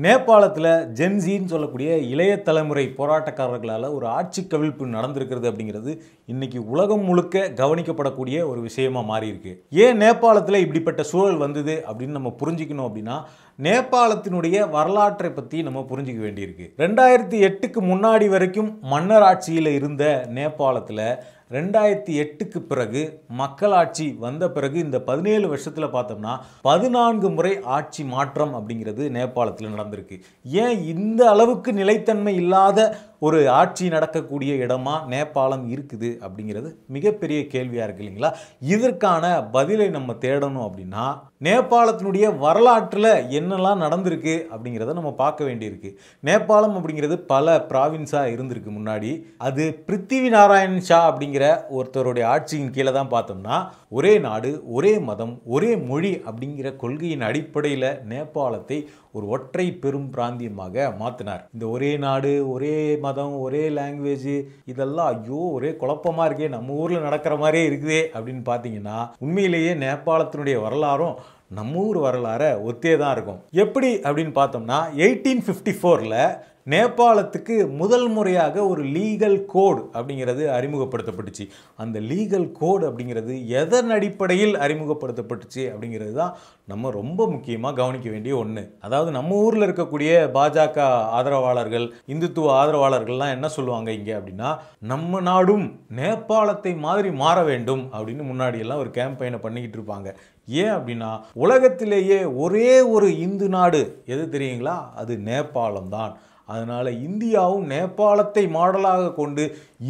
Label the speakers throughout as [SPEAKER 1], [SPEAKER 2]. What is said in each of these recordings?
[SPEAKER 1] நேபாளத்தில் ஜென்சின்னு சொல்லக்கூடிய இளைய தலைமுறை போராட்டக்காரர்களால் ஒரு ஆட்சி கவிழ்ப்பு நடந்திருக்கிறது அப்படிங்கிறது இன்னைக்கு உலகம் முழுக்க கவனிக்கப்படக்கூடிய ஒரு விஷயமா மாறி இருக்கு. ஏன் நேபாளத்தில் இப்படிப்பட்ட சூழல் வந்தது அப்படின்னு நம்ம புரிஞ்சுக்கணும் அப்படின்னா நேபாளத்தினுடைய வரலாற்றை பற்றி நம்ம புரிஞ்சிக்க வேண்டியிருக்கு. 2008க்கு முன்னாடி வரைக்கும் மன்னர் ஆட்சியில் இருந்த நேபாளத்தில் 2008க்கு பிறகு மக்களாட்சி வந்த பிறகு இந்த 17 வருஷத்தில் பார்த்தோம்னா 14 முறை ஆட்சி மாற்றம் அப்படிங்கிறது நேபாளத்தில் நடந்திருக்கு. ஏன் இந்த அளவுக்கு நிலைத்தன்மை இல்லாத ஒரு ஆட்சி நடக்கக்கூடிய இடமா நேபாளம் இருக்குது அப்படிங்கிறது மிகப்பெரிய கேள்வியாக இருக்கு இல்லைங்களா? இதற்கான பதிலை நம்ம தேடணும் அப்படின்னா நேபாளத்தினுடைய வரலாற்றில் என்னெல்லாம் நடந்திருக்கு அப்படிங்கிறத நம்ம பார்க்க வேண்டியிருக்கு. நேபாளம் அப்படிங்கிறது பல ப்ராவின்ஸாக இருந்திருக்கு முன்னாடி. அது பிருத்திவி நாராயண் ஷா அப்படிங்கிற ஒருத்தருடைய ஆட்சியின் கீழே தான் பார்த்தோம்னா ஒரே நாடு ஒரே மதம் ஒரே மொழி அப்படிங்கிற கொள்கையின் அடிப்படையில் நேபாளத்தை ஒரு ஒற்றை பெரும் பிராந்தியமாக மாற்றினார். இந்த ஒரே நாடு ஒரே மதம் ஒரே லாங்குவேஜ் இதெல்லாம் ஐயோ ஒரே குழப்பமாக இருக்கே, நம்ம ஊரில் நடக்கிற மாதிரியே இருக்குதே அப்படின்னு பார்த்தீங்கன்னா உண்மையிலேயே நேபாளத்தினுடைய வரலாறும் நம்ம ஊர் வரலாறை ஒத்தே தான் இருக்கும். எப்படி அப்படின்னு பார்த்தோம்னா 1854ல் நேபாளத்துக்கு முதல் முறையாக ஒரு லீகல் கோடு அப்படிங்கிறது அறிமுகப்படுத்தப்பட்டுச்சு. அந்த லீகல் கோடு அப்படிங்கிறது எதன் அடிப்படையில் அறிமுகப்படுத்தப்பட்டுச்சு அப்படிங்கிறது தான் நம்ம ரொம்ப முக்கியமாக கவனிக்க வேண்டிய ஒன்று. அதாவது நம்ம ஊரில் இருக்கக்கூடிய பாஜக ஆதரவாளர்கள் இந்துத்துவ ஆதரவாளர்கள்லாம் என்ன சொல்லுவாங்க இங்கே அப்படின்னா, நம்ம நாடும் நேபாளத்தை மாதிரி மாற வேண்டும் அப்படின்னு முன்னாடியெல்லாம் ஒரு கேம்பெயினை பண்ணிக்கிட்டு இருப்பாங்க. ஏன் அப்படின்னா உலகத்திலேயே ஒரே ஒரு இந்து நாடு எது தெரியுங்களா? அது நேபாளம் தான். அதனால் இந்தியாவும் நேபாளத்தை மாடலாக கொண்டு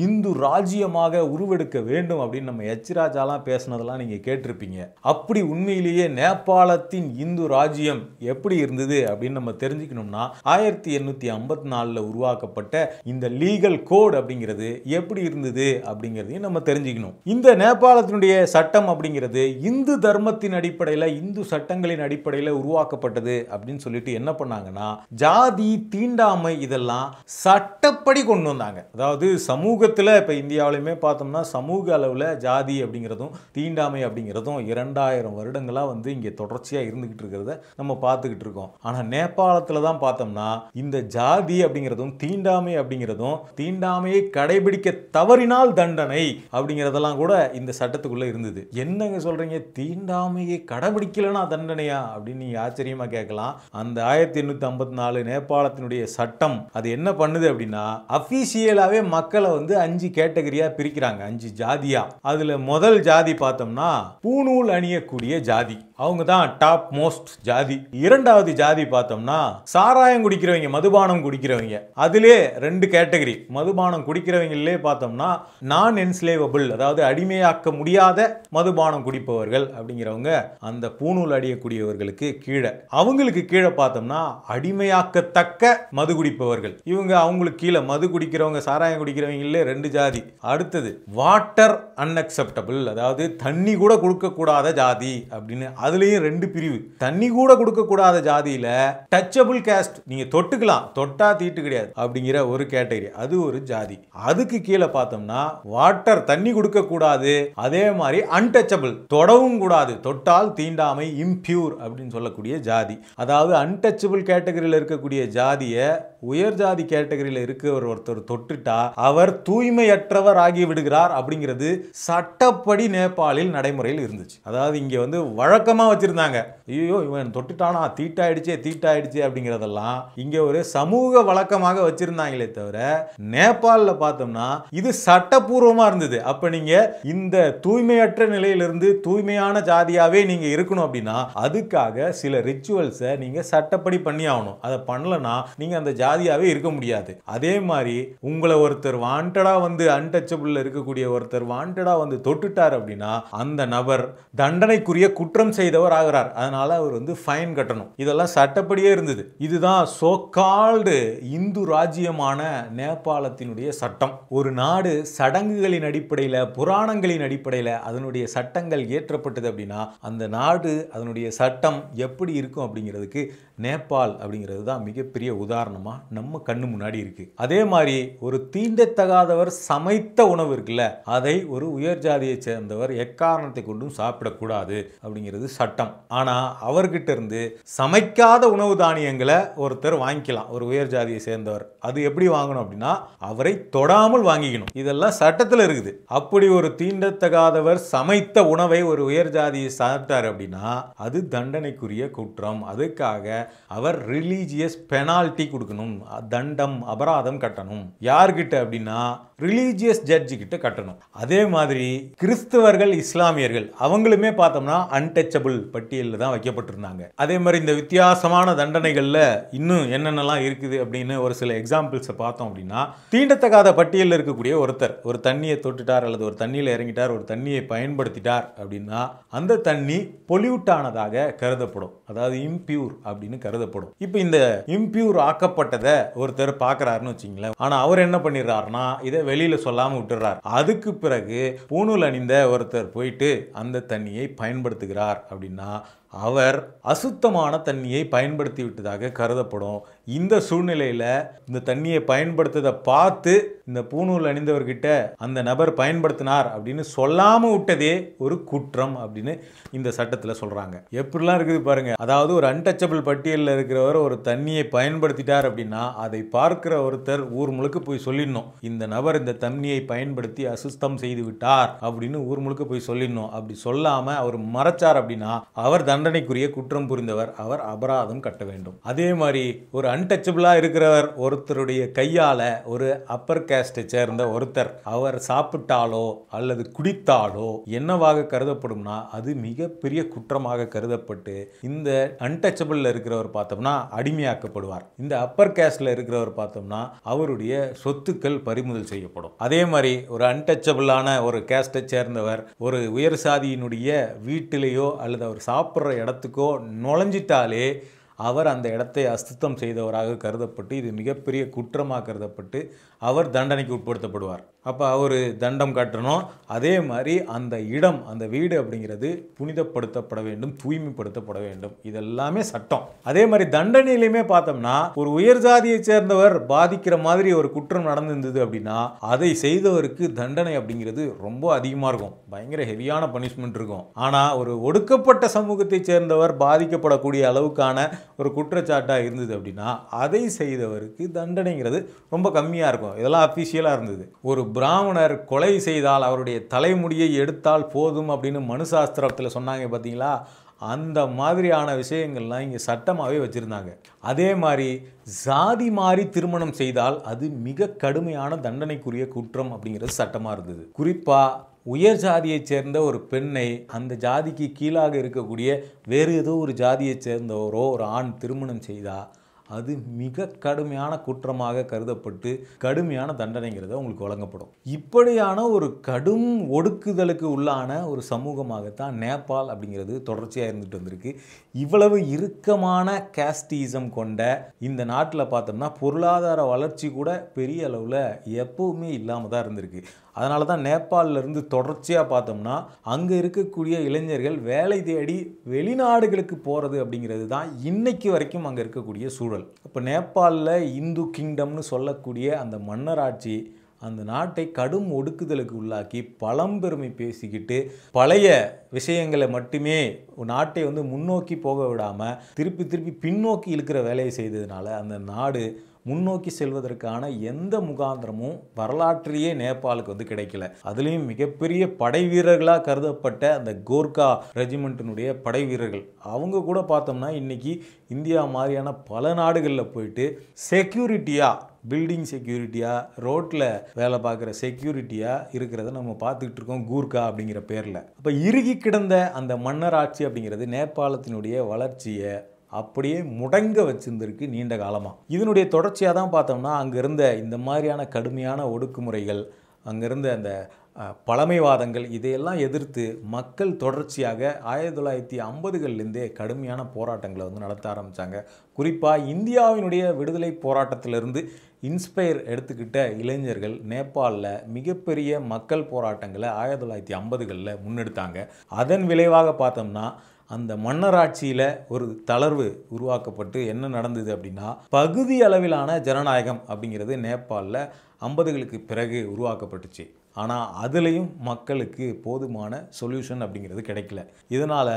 [SPEAKER 1] இந்து ராஜ்யமாக உருவெடுக்க வேண்டும் அப்படின்னு நம்ம ராஜாலாம் பேசினதெல்லாம் நீங்கள் கேட்டிருப்பீங்க. அப்படி உண்மையிலேயே நேபாளத்தின் இந்து ராஜ்யம் எப்படி இருந்தது அப்படின்னு நம்ம தெரிஞ்சுக்கணும்னா 1854ல் உருவாக்கப்பட்ட இந்த லீகல் கோட் அப்படிங்கிறது எப்படி இருந்தது அப்படிங்கிறதையும் நம்ம தெரிஞ்சுக்கணும். இந்த நேபாளத்தினுடைய சட்டம் அப்படிங்கிறது இந்து தர்மத்தின் அடிப்படையில் இந்து சட்டங்களின் அடிப்படையில் உருவாக்கப்பட்டது அப்படின்னு சொல்லிட்டு என்ன பண்ணாங்கன்னா ஜாதி தீண்டாமை இதெல்லாம் சட்டப்படி கொண்டு வந்தாங்க. அதாவது சமூகத்தில் இப்போ இந்தியாவிலுமே பார்த்தோம்னா சமூக அளவில் ஜாதி அப்படிங்கிறதும் தீண்டாமை அப்படிங்கிறதும் 2000 வருடங்களாக வந்து இங்கே தொடர்ச்சியாக இருந்துகிட்டு இருக்கிறத நம்ம பார்த்துக்கிட்டு இருக்கோம். ஆனால் நேபாளத்தில் தான் பார்த்தோம்னா இந்த ஜாதி அப்படிங்கிறதும் தீண்டாமை அப்படிங்கிறதும் தீண்டாமையை கடைபிடிக்க தவறினால் தண்டனை அப்படிங்கிறதெல்லாம் கூட இந்த சட்டத்துக்குள்ளே இருந்தது. என்னங்க சொல்றீங்க, தீண்டாமையை கடைபிடிக்கலனா தண்டனையா அப்படின்னு நீங்க ஆச்சரியமா கேட்கலாம். அந்த 1854 நேபாளத்தினுடைய சட்டம் அது என்ன பண்ணுது அப்படின்னா அபிஷியலாவே மக்களை வந்து 5 கேட்டகரியா பிரிக்கிறாங்க, 5 ஜாதியா. அதுல முதல் ஜாதி பார்த்தோம்னா பூணூல் அணியக்கூடிய ஜாதி, அவங்க தான் டாப் மோஸ்ட் ஜாதி. இரண்டாவது ஜாதி பார்த்தோம்னா சாராயம் குடிக்கிறவங்க மதுபானம் குடிக்கிறவங்க. அதிலே 2 கேட்டகரி. மதுபானம் குடிக்கிறவங்களே பார்த்தோம்னா நான் என்ஸ்லேவபிள் அதாவது அடிமையாக்க முடியாத மதுபானம் குடிப்பவர்கள் அப்படிங்கிறவங்க அந்த பூணூல் அணியக்கூடியவர்களுக்கு கீழே. அவங்களுக்கு கீழே பார்த்தோம்னா அடிமையாக்கத்தக்க மது குடிப்பவர்கள். இவங்க அவங்களுக்கு கீழே மது குடிக்கிறவங்க சாராயம் குடிக்கிறவங்களே 2 ஜாதி. அடுத்தது வாட்டர் அன்அக்செப்டபிள் அதாவது தண்ணி கூட கொடுக்க கூடாத ஜாதி அப்படின்னு அதுலயும் 2 பிரிவு. தண்ணி கூட கொடுக்க கூடாத ஜாதியில டச்சபிள் காஸ்ட் நீங்க தொட்டுக்கலாம் தொட்டா தீட்டு கிடையாது அப்படிங்கிற ஒரு கேட்டகரி, அது ஒரு ஜாதி. அதுக்கு கீழே பார்த்தோம்னா வாட்டர் தண்ணி கொடுக்க கூடாது, அதே மாதிரி அன்டச்சபிள் தொடவும் கூடாது, தொட்டால் தீண்டாமை இம்பியூர் அப்படின்னு சொல்லக்கூடிய ஜாதி. அதாவது அன்டச்சபிள் கேட்டகரியில் இருக்கக்கூடிய ஜாதியை உயர் ஜாதி கேட்டகரியில் இருக்க ஒருத்தர் தொட்டுட்டா அவர் தூய்மையற்றவர் ஆகி விடுகிறார் அப்படிங்கிறது சட்டப்படி நேபாளில் நடைமுறையில் இருந்துச்சு. அதாவது இங்க வந்து வழக்கமா வச்சிருந்தாங்க, ஐயோ இவன் தொட்டுட்டானா தீட்டாயிடுச்சு அப்படிங்கிறதெல்லாம் இங்க ஒரு சமூக வழக்கமாக வச்சிருந்தாங்களே தவிர நேபாளில் பார்த்தோம்னா இது சட்டப்பூர்வமா இருந்தது. அப்ப நீங்க இந்த தூய்மையற்ற நிலையிலிருந்து தூய்மையான ஜாதியாவே நீங்க இருக்கணும் அப்படின்னா அதுக்காக சில ரிச்சுவல்ஸை நீங்க சட்டப்படி பண்ணி ஆகணும். அதை பண்ணலனா நீங்க அந்த ஜாதியாவே இருக்க முடியாது. அதே மாதிரி உங்களை ஒருத்தர் வாண்டடா வந்து அன்டச்சபிள் இருக்கக்கூடிய ஒருத்தர் வாண்டடா வந்து தொட்டுட்டார் அப்படின்னா அந்த நபர் தண்டனைக்குரிய குற்றம் செய்தவர் ஆகிறார். அதனால அவர் வந்து ஃபைன் கட்டணும். இதெல்லாம் சட்டப்படியே இருந்தது. இதுதான் சோ கால்டு இந்து ராஜ்யமான நேபாளத்தினுடைய சட்டம். ஒரு நாடு சடங்குகளின் அடிப்படையில் புராணங்களின் அடிப்படையில் அதனுடைய சட்டங்கள் இயற்றப்பட்டது அப்படின்னா அந்த நாடு அதனுடைய சட்டம் எப்படி இருக்கும் அப்படிங்கிறதுக்கு நேபாள் அப்படிங்கிறது தான் மிகப்பெரிய உதாரணமாக நம்ம கண்ணு முன்னாடி இருக்கு. அதே மாதிரி ஒரு தீண்டத்தகாதவர் சமைத்த உணவு இருக்குல்ல, அதை ஒரு உயர் ஜாதியை சேர்ந்தவர் எக்காரணத்தை கொண்டும் சாப்பிடக்கூடாது அப்படிங்கிறது சட்டம். ஆனா அவர்கிட்ட இருந்து சமைக்காத உணவு தானியங்களை ஒருத்தர் வாங்கிக்கலாம், ஒரு உயர் ஜாதியை சேர்ந்தவர். அது எப்படி வாங்கணும் அப்படின்னா அவரை தொடாமல் வாங்கிக்கணும். இதெல்லாம் சட்டத்தில் இருக்குது. அப்படி ஒரு தீண்டத்தகாதவர் சமைத்த உணவை ஒரு உயர் ஜாதியை சாப்பிட்டார் அப்படின்னா அது தண்டனைக்குரிய குற்றம். அதுக்காக அவர் ரிலீஜியஸ் பெனால்டி கொடுக்கணும், தண்டம் அபராதம் கட்டணும். யார்கிட்ட அப்படின்னா ரிலீஜியஸ் ஜட்ஜி கிட்ட கட்டணும். அதே மாதிரி கிறிஸ்தவர்கள் இஸ்லாமியர்கள் அவங்களுமே பார்த்தோம்னா அன்டச்சபிள் பட்டியலில் தான் வைக்கப்பட்டிருந்தாங்க. அதே மாதிரி இந்த வித்தியாசமான தண்டனைகள்ல இன்னும் என்னென்னலாம் இருக்குது அப்படின்னு ஒரு சில எக்ஸாம்பிள்ஸை பார்த்தோம் அப்படின்னா, தீண்டத்தகாத பட்டியலில் இருக்கக்கூடிய ஒருத்தர் ஒரு தண்ணியை தொட்டுட்டார் அல்லது ஒரு தண்ணியில் இறங்கிட்டார், ஒரு தண்ணியை பயன்படுத்திட்டார் அப்படின்னா அந்த தண்ணி பொல்யூட் ஆனதாக கருதப்படும், அதாவது இம்பியூர் அப்படின்னு கருதப்படும். இப்போ இந்த இம்பியூர் ஆக்கப்பட்டதை ஒருத்தர் பார்க்கறாருன்னு வச்சுங்களேன். ஆனா அவர் என்ன பண்ணிடுறாருன்னா இதை வெளியில சொல்லாம விட்டுறார். அதுக்கு பிறகு பூணூல் அணிந்த ஒருத்தர் போயிட்டு அந்த தண்ணியை பயன்படுத்துகிறார் அப்படின்னா அவர் அசுத்தமான தண்ணியை பயன்படுத்தி விட்டதாக கருதப்படும். இந்த சூழ்நிலையில் இந்த தண்ணியை பயன்படுத்ததை பார்த்து இந்த பூணூல் அணிந்தவர்கிட்ட அந்த நபர் பயன்படுத்தினார் அப்படின்னு சொல்லாமல் விட்டதே ஒரு குற்றம் அப்படின்னு இந்த சட்டத்தில் சொல்கிறாங்க. எப்படிலாம் இருக்குது பாருங்க. அதாவது ஒரு அன்டச்சபிள் பட்டியலில் இருக்கிறவர் ஒரு தண்ணியை பயன்படுத்திட்டார் அப்படின்னா அதை பார்க்கிற ஒருத்தர் ஊர் முழுக்க போய் சொல்லிடணும், இந்த நபர் இந்த தண்ணியை பயன்படுத்தி அசுத்தம் செய்து விட்டார் அப்படின்னு ஊர் முழுக்க போய் சொல்லிடணும். அப்படி சொல்லாமல் அவர் மறைச்சார் அப்படின்னா அவர் தண்டனைக்குரிய குற்றம் புரிந்தவர், அவர் அபராதம் கட்ட வேண்டும். அதே மாதிரி ஒரு அன்டச்சபிளா இருக்கிறவர் ஒருத்தருடைய கையால ஒரு அப்பர் காஸ்டை சேர்ந்த ஒருத்தர் அவர் சாப்பிட்டாலோ அல்லது குடித்தாலோ என்னவாக கருதப்படும்னா அது மிகப்பெரிய குற்றமாக கருதப்பட்டு இந்த அன்டச்சபிள்ல இருக்கிறவர் பார்த்தோம்னா அடிமையாக்கப்படுவார். இந்த அப்பர் காஸ்ட்ல இருக்கிறவர் பார்த்தோம்னா அவருடைய சொத்துக்கள் பறிமுதல் செய்யப்படும். அதே மாதிரி ஒரு அன்டச்சபிளான ஒரு காஸ்டை சேர்ந்தவர் ஒரு உயர் சாதியினுடைய வீட்டிலேயோ அல்லது அவர் சாப்பிட்ற இடத்துக்கோ நுழைஞ்சிட்டாலே அவர் அந்த இடத்தை அசுத்தம் செய்தவராக கருதப்பட்டு இது மிகப்பெரிய குற்றமாக கருதப்பட்டு அவர் தண்டனைக்கு உட்படுத்தப்படுவார். அப்போ அவர் தண்டம் கட்டணும். அதே மாதிரி அந்த இடம் அந்த வீடு அப்படிங்கிறது புனிதப்படுத்தப்பட வேண்டும், தூய்மைப்படுத்தப்பட வேண்டும். இதெல்லாமே சட்டம். அதே மாதிரி தண்டனையிலுமே பார்த்தோம்னா ஒரு உயர் ஜாதியை சேர்ந்தவர் பாதிக்கிற மாதிரி ஒரு குற்றம் நடந்திருந்தது அப்படின்னா அதை செய்தவருக்கு தண்டனை அப்படிங்கிறது ரொம்ப அதிகமாக இருக்கும், பயங்கர ஹெவியான பனிஷ்மெண்ட் இருக்கும். ஆனால் ஒரு ஒடுக்கப்பட்ட சமூகத்தை சேர்ந்தவர் பாதிக்கப்படக்கூடிய அளவுக்கான ஒரு குற்றச்சாட்டாக இருந்தது அப்படின்னா அதை செய்தவருக்கு தண்டனைங்கிறது ரொம்ப கம்மியாக இருக்கும். இதெல்லாம் அஃபிஷியலாக இருந்தது. ஒரு பிராமணர் கொலை செய்தால் அவருடைய தலைமுடியை எடுத்தால் போதும் அப்படின்னு மனு சாஸ்திரத்தில் சொன்னாங்க பார்த்தீங்களா, அந்த மாதிரியான விஷயங்கள்லாம் இங்கே சட்டமாகவே வச்சுருந்தாங்க. அதே மாதிரி ஜாதி மாறி திருமணம் செய்தால் அது மிக கடுமையான தண்டனைக்குரிய குற்றம் அப்படிங்கிறது சட்டமாக இருந்தது. குறிப்பாக உயர் ஜாதியைச் சேர்ந்த ஒரு பெண்ணை அந்த ஜாதிக்கு கீழாக இருக்கக்கூடிய வேறு ஏதோ ஒரு ஜாதியைச் சேர்ந்தவரோ ஒரு ஆண் திருமணம் செய்தால் அது மிக கடுமையான குற்றமாக கருதப்பட்டு கடுமையான தண்டனைங்கிறது உங்களுக்கு வழங்கப்படும். இப்படியான ஒரு கடும் ஒடுக்குதலுக்கு உள்ளான ஒரு சமூகமாகத்தான் நேபாள் அப்படிங்கிறது தொடர்ச்சியாக இருந்துட்டு வந்திருக்கு. இவ்வளவு இறுக்கமான காஸ்டிசம் கொண்ட இந்த நாட்டில் பார்த்தோம்னா பொருளாதார வளர்ச்சி கூட பெரிய அளவில் எப்பவுமே இல்லாமல் தான் இருந்திருக்கு. அதனால தான் நேபாளிலிருந்து தொடர்ச்சியாக பார்த்தோம்னா அங்கே இருக்கக்கூடிய இளைஞர்கள் வேலை தேடி வெளிநாடுகளுக்கு போகிறது அப்படிங்கிறது தான் இன்னைக்கு வரைக்கும் அங்கே இருக்கக்கூடிய சூழல். இப்போ நேபாளில் இந்து கிங்டம்னு சொல்லக்கூடிய அந்த மன்னராட்சி அந்த நாட்டை கடும் ஒடுக்குதலுக்கு உள்ளாக்கி பழம்பெருமை பேசிக்கிட்டு பழைய விஷயங்களை மட்டுமே நாட்டை முன்னோக்கி போக விடாமல் திருப்பி பின்னோக்கி இழுக்கிற வேலையை செய்ததுனால அந்த நாடு முன்னோக்கி செல்வதற்கான எந்த முகாந்திரமும் வரலாற்றிலேயே நேபாளுக்கு கிடைக்கல. அதுலேயும் மிகப்பெரிய படை வீரர்களாக கருதப்பட்ட அந்த கோர்கா ரெஜிமெண்ட்டினுடைய படை வீரர்கள் அவங்க கூட பார்த்தோம்னா இன்னைக்கு இந்தியா மாதிரியான பல நாடுகளில் போயிட்டு செக்யூரிட்டியாக பில்டிங் செக்யூரிட்டியாக ரோட்டில் வேலை பார்க்குற செக்யூரிட்டியாக இருக்கிறத நம்ம பார்த்துக்கிட்டு இருக்கோம் கூர்கா அப்படிங்கிற பேரில். அப்போ இறுகி கிடந்த அந்த மன்னராட்சி அப்படிங்கிறது நேபாளத்தினுடைய வளர்ச்சியை அப்படியே முடங்க வச்சிருந்திருக்கு நீண்ட காலமாக. இதனுடைய தொடர்ச்சியாக தான் பார்த்தோம்னா அங்கே இருந்த இந்த மாதிரியான கடுமையான ஒடுக்குமுறைகள், அங்கே இருந்த அந்த பழமைவாதங்கள் இதையெல்லாம் எதிர்த்து மக்கள் தொடர்ச்சியாக 1950களிலிருந்தே கடுமையான போராட்டங்களை நடத்த ஆரம்பித்தாங்க. குறிப்பாக இந்தியாவினுடைய விடுதலை போராட்டத்திலிருந்து இன்ஸ்பயர் எடுத்துக்கிட்ட இளைஞர்கள் நேபாளில் மிகப்பெரிய மக்கள் போராட்டங்களை 1950களில் முன்னெடுத்தாங்க. அதன் விளைவாக பார்த்தோம்னா அந்த மன்னராட்சியில் ஒரு தளர்வு உருவாக்கப்பட்டு என்ன நடந்தது அப்படின்னா, பகுதி அளவிலான ஜனநாயகம் அப்படிங்கிறது நேபாளில் 50களுக்கு பிறகு உருவாக்கப்பட்டுச்சு. ஆனால் அதுலேயும் மக்களுக்கு போதுமான சொல்யூஷன் அப்படிங்கிறது கிடைக்கல. இதனால்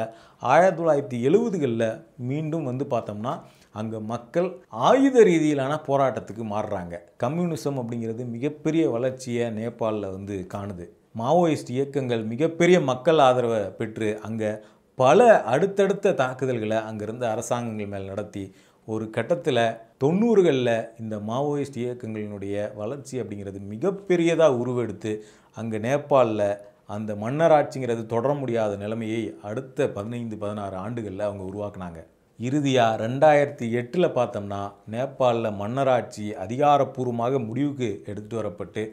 [SPEAKER 1] 1970களில் மீண்டும் பார்த்தோம்னா அங்கே மக்கள் ஆயுத ரீதியிலான போராட்டத்துக்கு மாறுறாங்க. கம்யூனிசம் அப்படிங்கிறது மிகப்பெரிய வளர்ச்சியை நேபாளில் காணுது. மாவோயிஸ்ட் இயக்கங்கள் மிகப்பெரிய மக்கள் ஆதரவை பெற்று அங்கே பல அடுத்தடுத்த தாக்குதல்களை அங்கிருந்த அரசாங்கங்கள் மேல் நடத்தி ஒரு கட்டத்தில் 90களில் இந்த மாவோயிஸ்ட் இயக்கங்களினுடைய வளர்ச்சி அப்படிங்கிறது மிகப்பெரியதாக உருவெடுத்து அங்கே நேபாளில் அந்த மன்னராட்சிங்கிறது தொடர முடியாத நிலைமையை அடுத்த 15-16 ஆண்டுகளில் அவங்க உருவாக்குனாங்க. இறுதியாக 2008 பார்த்தோம்னா நேபாளில் மன்னராட்சி அதிகாரப்பூர்வமாக முடிவுக்கு எடுத்துகிட்டு வரப்பட்டு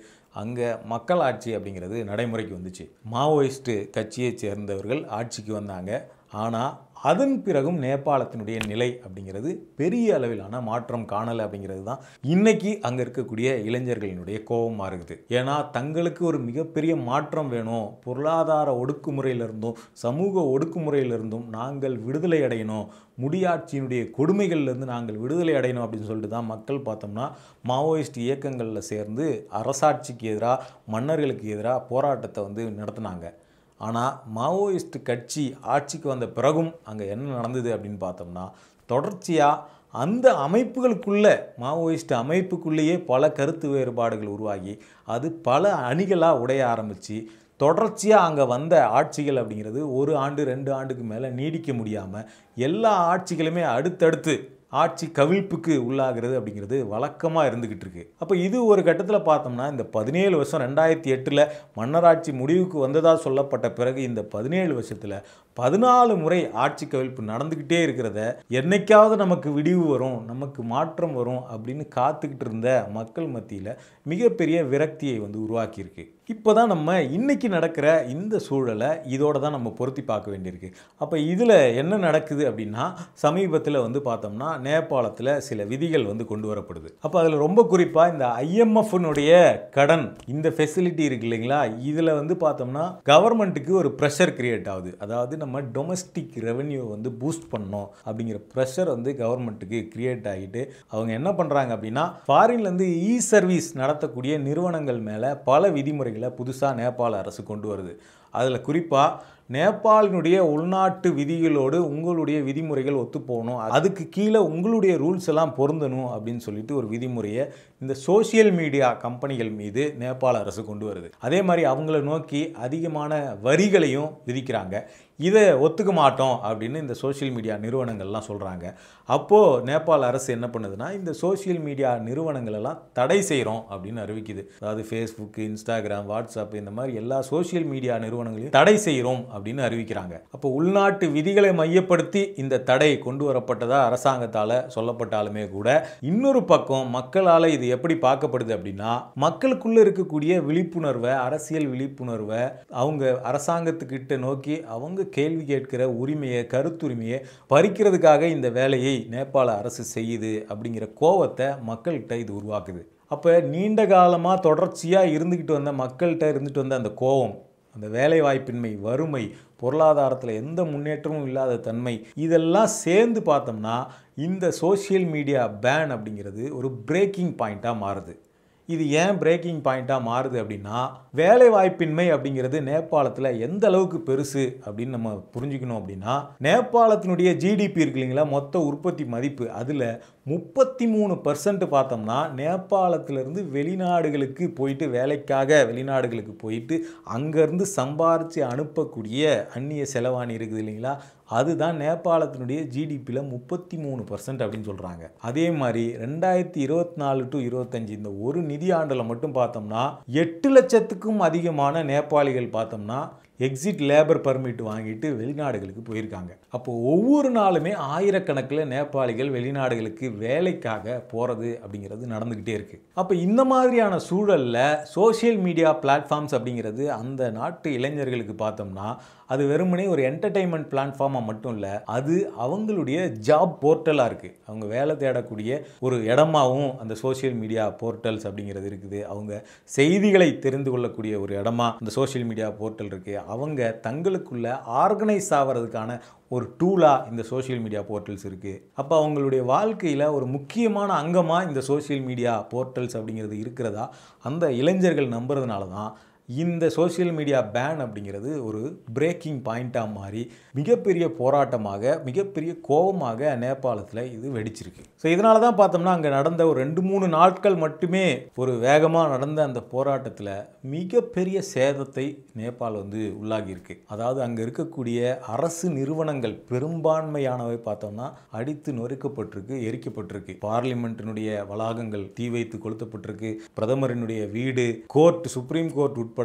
[SPEAKER 1] அங்கே மக்களாட்சி அப்படிங்கிறது நடைமுறைக்கு வந்துச்சு. மாவோயிஸ்ட்டு கட்சியைச் சேர்ந்தவர்கள் ஆட்சிக்கு வந்தாங்க. ஆனால் அதன் பிறகும் நேபாளத்தினுடைய நிலை அப்படிங்கிறது பெரிய அளவிலான மாற்றம் காணலை அப்படிங்கிறது தான் இன்றைக்கி அங்கே இருக்கக்கூடிய இளைஞர்களினுடைய கோபமாக இருக்குது. ஏன்னா தங்களுக்கு ஒரு மிகப்பெரிய மாற்றம் வேணும், பொருளாதார ஒடுக்குமுறையிலிருந்தும் சமூக ஒடுக்குமுறையிலிருந்தும் நாங்கள் விடுதலை அடையணும், முடியாட்சியினுடைய கொடுமைகள்லேருந்து நாங்கள் விடுதலை அடையணும் அப்படின்னு சொல்லிட்டு தான் மக்கள் பார்த்தோம்னா மாவோயிஸ்ட் இயக்கங்களில் சேர்ந்து அரசாட்சிக்கு எதிராக மன்னர்களுக்கு எதிராக போராட்டத்தை நடத்தினாங்க. ஆனால் மாவோயிஸ்ட் கட்சி ஆட்சிக்கு வந்த பிறகும் அங்கே என்ன நடந்தது அப்படின்னு பார்த்தோம்னா, தொடர்ச்சியாக அந்த அமைப்புகளுக்குள்ளே மாவோயிஸ்ட் அமைப்புக்குள்ளேயே பல கருத்து வேறுபாடுகள் உருவாகி அது பல அணிகளாக உடைய ஆரம்பித்து தொடர்ச்சியாக அங்கே வந்த ஆட்சிகள் அப்படிங்கிறது 1 ஆண்டு 2 ஆண்டுக்கு மேலே நீடிக்க முடியாமல் எல்லா ஆட்சிகளுமே அடுத்தடுத்து ஆட்சி கவிழ்ப்புக்கு உள்ளாகிறது அப்படிங்கிறது வழக்கமாக இருந்துக்கிட்டு இருக்கு. அப்போ இது ஒரு கட்டத்தில் பார்த்தோம்னா இந்த 17 வருஷம் 2008 மன்னராட்சி முடிவுக்கு வந்ததாக சொல்லப்பட்ட பிறகு இந்த 17 வருஷத்தில் 14 முறை ஆட்சி கவிழ்ப்பு நடந்துக்கிட்டே இருக்கிறத என்னைக்காவது நமக்கு விடிவு வரும், நமக்கு மாற்றம் வரும் அப்படின்னு காத்துக்கிட்டு இருந்த மக்கள் மத்தியில் மிகப்பெரிய விரக்தியை உருவாக்கியிருக்கு. இப்போ தான் நம்ம இன்றைக்கி நடக்கிற இந்த சூழலை இதோடு தான் நம்ம பொருத்தி பார்க்க வேண்டியிருக்கு. அப்போ இதில் என்ன நடக்குது அப்படின்னா, சமீபத்தில் பார்த்தோம்னா நேபாளத்தில் சில விதிகள் கொண்டு வரப்படுது. அப்போ அதில் ரொம்ப குறிப்பாக இந்த IMF-னுடைய கடன் இந்த ஃபெசிலிட்டி இருக்கு இல்லைங்களா, இதில் பார்த்தோம்னா கவர்மெண்ட்டுக்கு ஒரு ப்ரெஷர் கிரியேட் ஆகுது. அதாவது நம்ம டொமஸ்டிக் ரெவென்யூ பூஸ்ட் பண்ணணும் அப்படிங்கிற ப்ரெஷர் கவர்மெண்ட்டுக்கு கிரியேட் ஆகிட்டு அவங்க என்ன பண்ணுறாங்க அப்படின்னா, ஃபாரின்லேருந்து சர்வீஸ் நடத்தக்கூடிய நிறுவனங்கள் மேலே பல விதிமுறைகளை புதுசாக நேபாள அரசு கொண்டு வருது. அதில் குறிப்பாக நேபாளினுடைய உள்நாட்டு விதிகளோடு உங்களுடைய விதிமுறைகள் ஒத்துப்போகணும், அதுக்கு கீழே உங்களுடைய ரூல்ஸ் எல்லாம் பொருந்தணும் அப்படின்னு சொல்லிட்டு ஒரு விதிமுறையை இந்த சோசியல் மீடியா கம்பெனிகள் மீது நேபாள அரசு கொண்டு வருது. அதே மாதிரி அவங்கள நோக்கி அதிகமான வரிகளையும் விதிக்கிறாங்க. இதை ஒத்துக்க மாட்டோம் அப்படின்னு இந்த சோசியல் மீடியா நிறுவனங்கள்லாம் சொல்கிறாங்க. அப்போது நேபாள அரசு என்ன பண்ணுதுன்னா, இந்த சோசியல் மீடியா நிறுவனங்களெல்லாம் தடை செய்கிறோம் அப்படின்னு அறிவிக்குது. அதாவது ஃபேஸ்புக், இன்ஸ்டாகிராம், வாட்ஸ்அப் இந்த மாதிரி எல்லா சோசியல் மீடியா நிறுவனங்களையும் தடை செய்கிறோம் அப்படின்னு அறிவிக்கிறாங்க. அப்போ உள்நாட்டு விதிகளை மையப்படுத்தி இந்த தடை கொண்டு வரப்பட்டதாக அரசாங்கத்தால் சொல்லப்பட்டாலுமே கூட இன்னொரு பக்கம் மக்களால் இது எப்படி பார்க்கப்படுது அப்படின்னா, மக்களுக்குள்ளே இருக்கக்கூடிய விழிப்புணர்வை, அரசியல் விழிப்புணர்வை அவங்க அரசாங்கத்துக்கிட்ட நோக்கி அவங்க கேள்வி கேட்கிற உரிமையை, கருத்துரிமையை பறிக்கிறதுக்காக இந்த வேலையை நேபாள அரசு செய்யுது அப்படிங்கிற கோவத்தை மக்கள்கிட்ட இது உருவாக்குது. அப்போ நீண்ட காலமாக தொடர்ச்சியாக மக்கள்கிட்ட வந்த அந்த கோவம், அந்த வேலைவாய்ப்பின்மை, வறுமை, பொருளாதாரத்தில் எந்த முன்னேற்றமும் இல்லாத தன்மை, இதெல்லாம் சேர்ந்து பார்த்தோம்னா இந்த சோசியல் மீடியா பேன் அப்படிங்கிறது ஒரு பிரேக்கிங் பாயிண்ட்டாக மாறுது. இது ஏன் பிரேக்கிங் பாயிண்ட்டாக மாறுது அப்படின்னா, வேலை வாய்ப்பின்மை அப்படிங்கிறது நேபாளத்தில் எந்த அளவுக்கு பெருசு அப்படின்னு நம்ம புரிஞ்சுக்கணும். அப்படின்னா நேபாளத்தினுடைய ஜிடிபி இருக்கு இல்லைங்களா, மொத்த உற்பத்தி மதிப்பு, அதில் 33% பார்த்தோம்னா நேபாளத்திலிருந்து வெளிநாடுகளுக்கு போயிட்டு வேலைக்காக வெளிநாடுகளுக்கு போயிட்டு அங்கேருந்து சம்பாரித்து அனுப்பக்கூடிய அந்நிய செலவாணி இருக்குது இல்லைங்களா, அதுதான் நேபாளத்தினுடைய ஜிடிபியில் 33% அப்படின்னு சொல்கிறாங்க. அதே மாதிரி 2024 to 25 இந்த ஒரு நிதி ஆண்டில் மட்டும் பார்த்தோம்னா 8 லட்சத்துக்கும் அதிகமான நேபாளிகள் பார்த்தோம்னா எக்ஸிட் லேபர் பர்மிட் வாங்கிட்டு வெளிநாடுகளுக்கு போயிருக்காங்க. அப்போ ஒவ்வொரு நாளுமே ஆயிரக்கணக்கில் நேபாளிகள் வெளிநாடுகளுக்கு வேலைக்காக போகிறது அப்படிங்கிறது நடந்துக்கிட்டே இருக்குது. அப்போ இந்த மாதிரியான சூழலில் சோசியல் மீடியா பிளாட்ஃபார்ம்ஸ் அப்படிங்கிறது அந்த நாட்டு இளைஞர்களுக்கு பார்த்தோம்னா அது வெறுமனே ஒரு என்டர்டெயின்மெண்ட் பிளாட்ஃபார்மாக மட்டும் இல்லை, அது அவங்களுடைய ஜாப் போர்ட்டலாக இருக்குது. அவங்க வேலை தேடக்கூடிய ஒரு இடமாகவும் அந்த சோசியல் மீடியா போர்ட்டல்ஸ் அப்படிங்கிறது இருக்குது. அவங்க செய்திகளை தெரிந்து கொள்ளக்கூடிய ஒரு இடமா அந்த சோசியல் மீடியா போர்ட்டல் இருக்குது. அவங்க தங்களுக்குள்ள ஆர்கனைஸ் ஆகிறதுக்கான ஒரு டூலாக இந்த சோஷியல் மீடியா போர்ட்டல்ஸ் இருக்குது. அப்போ அவங்களுடைய வாழ்க்கையில் ஒரு முக்கியமான அங்கமாக இந்த சோஷியல் மீடியா போர்ட்டல்ஸ் அப்படிங்கிறது இருக்கிறதா அந்த இளைஞர்கள் நம்புறதுனால தான் இந்த சோஷியல் மீடியா பேன் அப்படிங்கிறது ஒரு பிரேக்கிங் பாயிண்ட்டாக மாறி மிகப்பெரிய போராட்டமாக மிகப்பெரிய கோபமாக நேபாளத்தில் இது வெடிச்சிருக்கு. ஸோ இதனால தான் பார்த்தோம்னா அங்கே நடந்த ஒரு 2-3 நாட்கள் மட்டுமே ஒரு வேகமாக நடந்த அந்த போராட்டத்தில் மிகப்பெரிய சேதத்தை நேபாள் உள்ளாகியிருக்கு. அதாவது அங்கே இருக்கக்கூடிய அரசு நிறுவனங்கள் பெரும்பான்மையானவை பார்த்தோம்னா அடித்து நொறுக்கப்பட்டிருக்கு, எரிக்கப்பட்டிருக்கு. பார்லிமெண்ட்டினுடைய வளாகங்கள் தீ வைத்து கொளுத்தப்பட்டிருக்கு. பிரதமரினுடைய வீடு, கோர்ட், சுப்ரீம் கோர்ட் உட்பட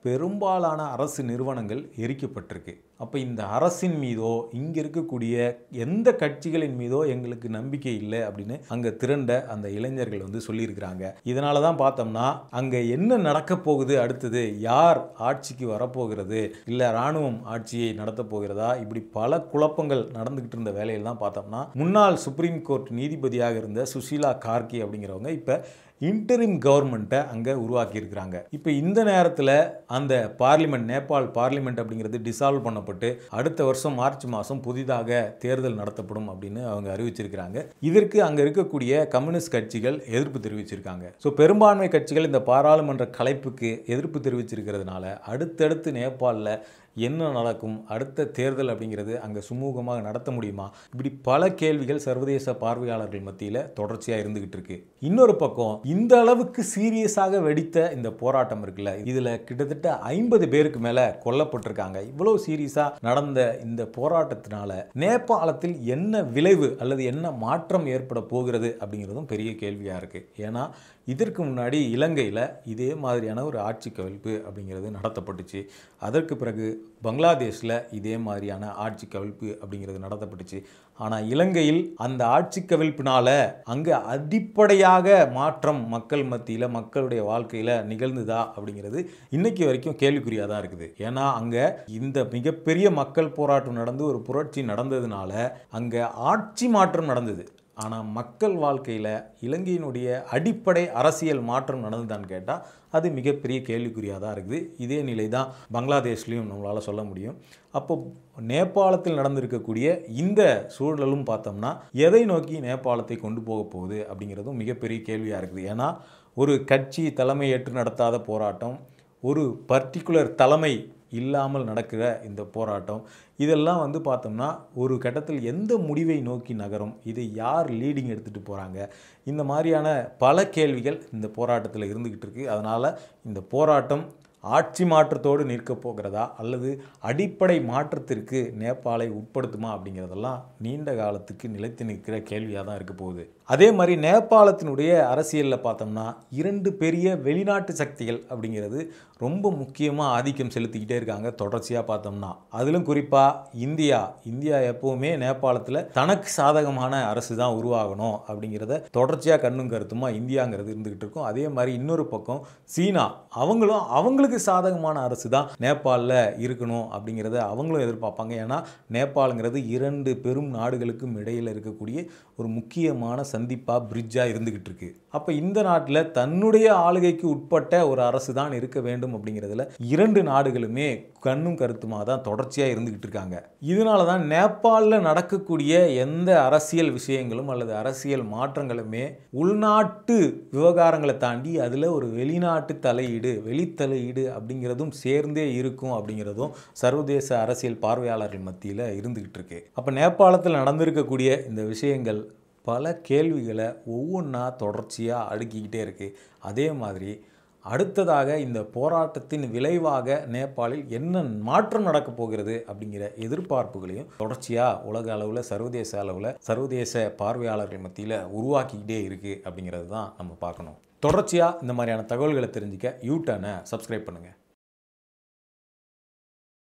[SPEAKER 1] பெரும்பாலான அரசு நிறுவனங்கள் எரிக்கப்பட்டிருக்கு. அப்போ இந்த அரசின் மீதோ இங்கே இருக்கக்கூடிய எந்த கட்சிகளின் மீதோ எங்களுக்கு நம்பிக்கை இல்லை அப்படின்னு அங்கே திரண்ட அந்த இளைஞர்கள் சொல்லியிருக்கிறாங்க. இதனால தான் பார்த்தோம்னா அங்கே என்ன நடக்க போகுது, அடுத்தது யார் ஆட்சிக்கு வரப்போகிறது, இல்லை இராணுவம் ஆட்சியை நடத்த போகிறதா, இப்படி பல குழப்பங்கள் நடந்துகிட்டு இருந்த வேலையில் தான் பார்த்தோம்னா முன்னாள் சுப்ரீம் கோர்ட் நீதிபதியாக இருந்த சுஷீலா கார்கி அப்படிங்கிறவங்க இப்போ இன்டரிம் கவர்மெண்ட்டை அங்கே உருவாக்கியிருக்கிறாங்க. இப்போ இந்த நேரத்தில் அந்த பார்லிமெண்ட், நேபாள் பார்லிமெண்ட் அப்படிங்கிறது டிசால்வ் பண்ணப்பட்டு அடுத்த வருஷம் மார்ச் மாதம் புதிதாக தேர்தல் நடத்தப்படும் அப்படின்னு அவங்க அறிவிச்சிருக்கிறாங்க. இதற்கு அங்கே இருக்கக்கூடிய கம்யூனிஸ்ட் கட்சிகள் எதிர்ப்பு தெரிவிச்சிருக்காங்க. ஸோ பெரும்பான்மை கட்சிகள் இந்த பாராளுமன்ற கலைப்புக்கு எதிர்ப்பு தெரிவிச்சிருக்கிறதுனால அடுத்தடுத்து நேபாளில் என்ன நடக்கும், அடுத்த தேர்தல் அப்படிங்கிறது அங்கே சுமூகமாக நடத்த முடியுமா, இப்படி பல கேள்விகள் சர்வதேச பார்வையாளர்கள் மத்தியில் தொடர்ச்சியாக இருந்துகிட்டு இருக்கு. இன்னொரு பக்கம் இந்த அளவுக்கு சீரியஸாக வெடித்த இந்த போராட்டம் இருக்குல்ல, இதில் கிட்டத்தட்ட 50 பேருக்கு மேலே கொல்லப்பட்டிருக்காங்க. இவ்வளவு சீரியஸாக நடந்த இந்த போராட்டத்தினால நேபாளத்தில் என்ன விளைவு அல்லது என்ன மாற்றம் ஏற்பட போகிறது அப்படிங்கிறதும் பெரிய கேள்வியாக இருக்கு. ஏன்னா இதற்கு முன்னாடி இலங்கையில் இதே மாதிரியான ஒரு ஆட்சி கவிழ்ப்பு அப்படிங்கிறது நடத்தப்பட்டுச்சு. அதற்கு பிறகு பங்களாதேஷில் இதே மாதிரியான ஆட்சி கவிழ்ப்பு அப்படிங்கிறது நடத்தப்பட்டுச்சு. ஆனால் இலங்கையில் அந்த ஆட்சி கவிழ்ப்பினால அங்கே அடிப்படையாக மாற்றம் மக்கள் மத்தியில், மக்களுடைய வாழ்க்கையில் நிகழ்ந்துதா அப்படிங்கிறது இன்னைக்கு வரைக்கும் கேள்விக்குறியாக தான் இருக்குது. ஏன்னா அங்கே இந்த மிகப்பெரிய மக்கள் போராட்டம் நடந்து ஒரு புரட்சி நடந்ததுனால அங்கே ஆட்சி மாற்றம் நடந்தது. ஆனால் மக்கள் வாழ்க்கையில் இலங்கையினுடைய அடிப்படை அரசியல் மாற்றம் நடந்துதான்னு கேட்டால் அது மிகப்பெரிய கேள்விக்குறியாக தான் இருக்குது. இதே நிலை தான் பங்களாதேஷ்லேயும் நம்மளால் சொல்ல முடியும். அப்போ நேபாளத்தில் நடந்திருக்கக்கூடிய இந்த சூழலும் பார்த்தோம்னா எதை நோக்கி நேபாளத்தை கொண்டு போக போகுது அப்படிங்கிறதும் மிகப்பெரிய கேள்வியாக இருக்குது. ஏன்னா ஒரு கட்சி தலைமை ஏற்று நடத்தாத போராட்டம், ஒரு பர்டிகுலர் தலைமை இல்லாமல் நடக்கிற இந்த போராட்டம், இதெல்லாம் பார்த்தோம்னா ஒரு கட்டத்தில் எந்த முடிவை நோக்கி நகரும், இதை யார் லீடிங் எடுத்துகிட்டு போகிறாங்க, இந்த மாதிரியான பல கேள்விகள் இந்த போராட்டத்தில் இருந்துக்கிட்டு இருக்குது. அதனால் இந்த போராட்டம் ஆட்சி மாற்றத்தோடு நிற்க போகிறதா அல்லது அடிப்படை மாற்றத்திற்கு நேபாளை உட்படுத்துமா அப்படிங்கிறதெல்லாம் நீண்ட காலத்துக்கு நிலைத்து நிற்கிற கேள்வியாக தான் இருக்க போகுது. அதே மாதிரி நேபாளத்தினுடைய அரசியலில் பார்த்தோம்னா 2 பெரிய வெளிநாட்டு சக்திகள் அப்படிங்கிறது ரொம்ப முக்கியமாக ஆதிக்கம் செலுத்திக்கிட்டே இருக்காங்க தொடர்ச்சியாக பார்த்தோம்னா. அதிலும் குறிப்பாக இந்தியா எப்போவுமே நேபாளத்தில் தனக்கு சாதகமான அரசு தான் உருவாகணும் அப்படிங்கிறத தொடர்ச்சியாக கண்ணும் கருத்துமா இந்தியாங்கிறது இருந்துகிட்டு இருக்கும். அதே மாதிரி இன்னொரு பக்கம் சீனா, அவங்களுக்கு சாதகமான அரசு தான் நேபாளில் இருக்கணும் அப்படிங்கிறத அவங்களும் எதிர்பார்ப்பாங்க. ஏன்னா நேபாளுங்கிறது 2 பெரும் நாடுகளுக்கும் இடையில் இருக்கக்கூடிய ஒரு முக்கியமான சந்திப்பாக பிரிட்ஜாக இருந்துகிட்டு இருக்கு. அப்போ இந்த நாட்டில் தன்னுடைய ஆளுகைக்கு உட்பட்ட ஒரு அரசு தான் இருக்க வேண்டும் அப்படிங்கிறதுல 2 நாடுகளுமே கண்ணும் கருத்துமாக தான் தொடர்ச்சியாக இருந்துகிட்டு இருக்காங்க. இதனால தான் நேபாளில் நடக்கக்கூடிய எந்த அரசியல் விஷயங்களும் அல்லது அரசியல் மாற்றங்களுமே உள்நாட்டு விவகாரங்களை தாண்டி அதில் ஒரு வெளிநாட்டு தலையீடு, வெளித்தலையீடு அப்படிங்கிறதும் சேர்ந்தே இருக்கும் அப்படிங்கிறதும் சர்வதேச அரசியல் பார்வையாளர்கள் மத்தியில் இருந்துகிட்டு இருக்கு. அப்போ நேபாளத்தில் நடந்திருக்கக்கூடிய இந்த விஷயங்கள் பல கேள்விகளை ஒவ்வொன்றா தொடர்ச்சியாக அடுக்கிக்கிட்டே இருக்குது. அதே மாதிரி அடுத்ததாக இந்த போராட்டத்தின் விளைவாக நேபாளில் என்ன மாற்றம் நடக்கப் போகிறது அப்படிங்கிற எதிர்பார்ப்புகளையும் தொடர்ச்சியாக உலக அளவில், சர்வதேச அளவில், சர்வதேச பார்வையாளர்கள் மத்தியில் உருவாக்கிக்கிட்டே இருக்குது அப்படிங்கிறது தான் நம்ம பார்க்கணும். தொடர்ச்சியாக இந்த மாதிரியான தகவல்களை தெரிஞ்சுக்க யூ டர்னை சப்ஸ்கிரைப் பண்ணுங்கள்.